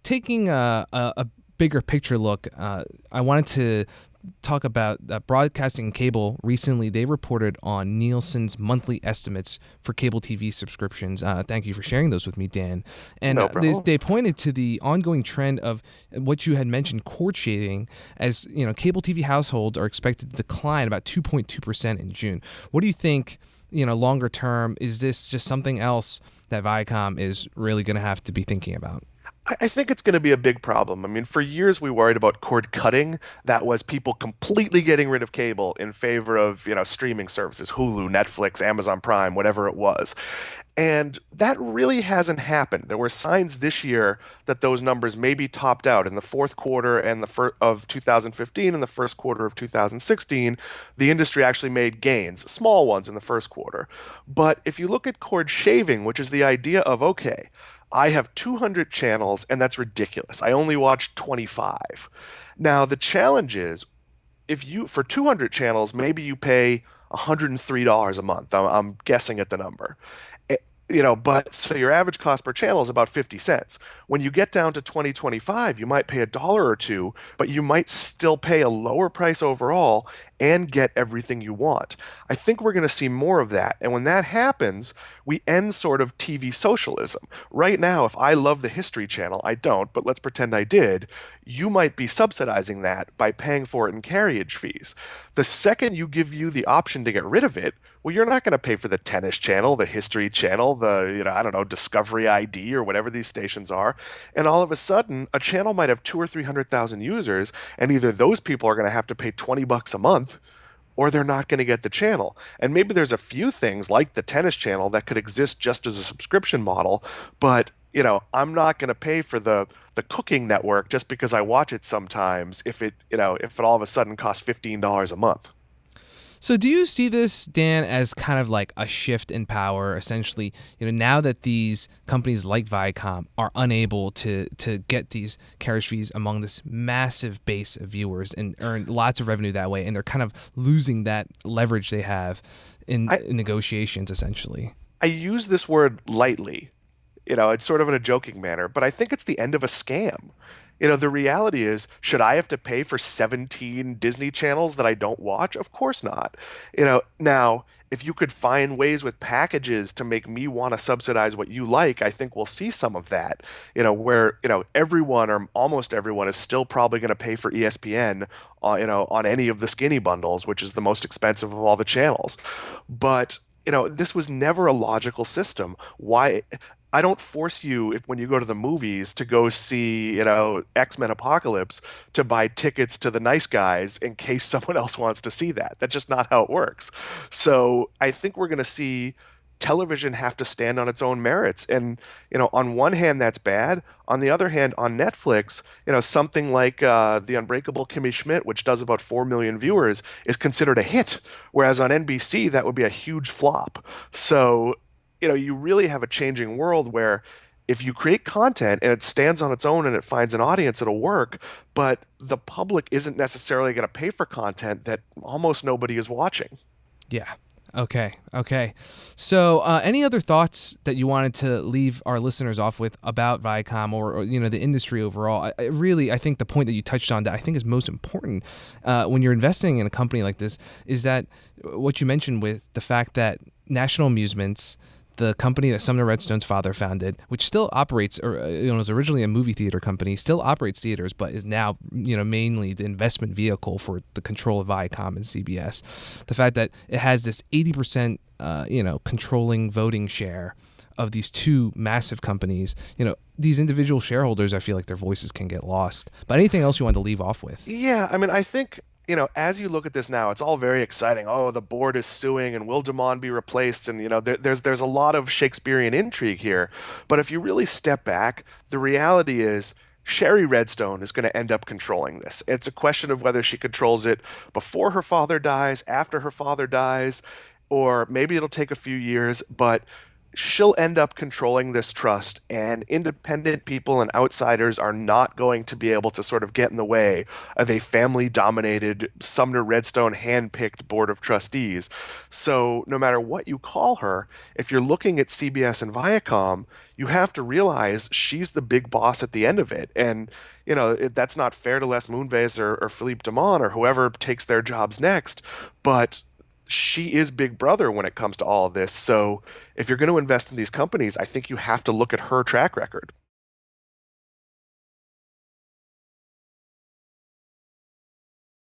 Taking a bigger picture look, I wanted to talk about broadcasting and cable. Recently, they reported on Nielsen's monthly estimates for cable TV subscriptions. Thank you for sharing those with me, Dan. And No they, problem. they pointed to the ongoing trend of what you had mentioned, cord shaving, as cable TV households are expected to decline about 2.2% in June. What do you think? Longer term, is this just something else that Viacom is really going to have to be thinking about? I think it's going to be a big problem. I mean, for years we worried about cord cutting. That was people completely getting rid of cable in favor of, streaming services, Hulu, Netflix, Amazon Prime, whatever it was. And that really hasn't happened. There were signs this year that those numbers maybe topped out in the fourth quarter and of 2015 and the first quarter of 2016. The industry actually made gains, small ones in the first quarter. But if you look at cord shaving, which is the idea of, okay, I have 200 channels and that's ridiculous. I only watch 25. Now, the challenge is if you, for 200 channels, maybe you pay $103 a month. I'm guessing at the number. But so your average cost per channel is about 50 cents. When you get down to 2025, you might pay a dollar or two, but you might still pay a lower price overall and get everything you want. I think we're going to see more of that. And when that happens, we end sort of TV socialism. Right now, if I love the History Channel, I don't, but let's pretend I did, you might be subsidizing that by paying for it in carriage fees. The second you give you the option to get rid of it, well, you're not going to pay for the Tennis Channel, the History Channel, I don't know, Discovery ID or whatever these stations are. And all of a sudden, a channel might have 2 or 300,000 users, and either those people are going to have to pay $20 a month or they're not going to get the channel. And maybe there's a few things like the Tennis Channel that could exist just as a subscription model, but I'm not going to pay for the cooking network just because I watch it sometimes if it all of a sudden costs $15 a month. So, do you see this, Dan, as kind of like a shift in power? Essentially, now that these companies like Viacom are unable to get these carriage fees among this massive base of viewers and earn lots of revenue that way, and they're kind of losing that leverage they have I, in negotiations, essentially. I use this word lightly. It's sort of in a joking manner, but I think it's the end of a scam. The reality is, should I have to pay for 17 Disney channels that I don't watch? Of course not. Now, if you could find ways with packages to make me want to subsidize what you like, I think we'll see some of that. Where, everyone or almost everyone is still probably going to pay for ESPN, on any of the skinny bundles, which is the most expensive of all the channels. But this was never a logical system. Why? I don't force you if when you go to the movies to go see, X-Men Apocalypse to buy tickets to the nice guys in case someone else wants to see that. That's just not how it works. So I think we're going to see television have to stand on its own merits. And, on one hand, that's bad. On the other hand, on Netflix, something like The Unbreakable Kimmy Schmidt, which does about 4 million viewers, is considered a hit. Whereas on NBC, that would be a huge flop. So you really have a changing world where if you create content and it stands on its own and it finds an audience, it'll work. But the public isn't necessarily going to pay for content that almost nobody is watching. Yeah. Okay. Okay. So, any other thoughts that you wanted to leave our listeners off with about Viacom or the industry overall? I think the point that you touched on that I think is most important when you're investing in a company like this is that what you mentioned with the fact that National Amusements, the company that Sumner Redstone's father founded, which still operates, or was originally a movie theater company, still operates theaters, but is now mainly the investment vehicle for the control of Viacom and CBS. The fact that it has this 80% controlling voting share of these two massive companies, these individual shareholders, I feel like their voices can get lost. But anything else you want to leave off with? Yeah, I mean, I think, as you look at this now, it's all very exciting. Oh, the board is suing, and will Damon be replaced? And there's a lot of Shakespearean intrigue here. But if you really step back, the reality is Sherry Redstone is going to end up controlling this. It's a question of whether she controls it before her father dies, after her father dies, or maybe it'll take a few years. But she'll end up controlling this trust, and independent people and outsiders are not going to be able to sort of get in the way of a family dominated Sumner Redstone hand-picked board of trustees. So, no matter what you call her, if you're looking at CBS and Viacom, you have to realize she's the big boss at the end of it. And, that's not fair to Les Moonves or Philippe Damon or whoever takes their jobs next, but she is big brother when it comes to all of this. So if you're going to invest in these companies, I think you have to look at her track record.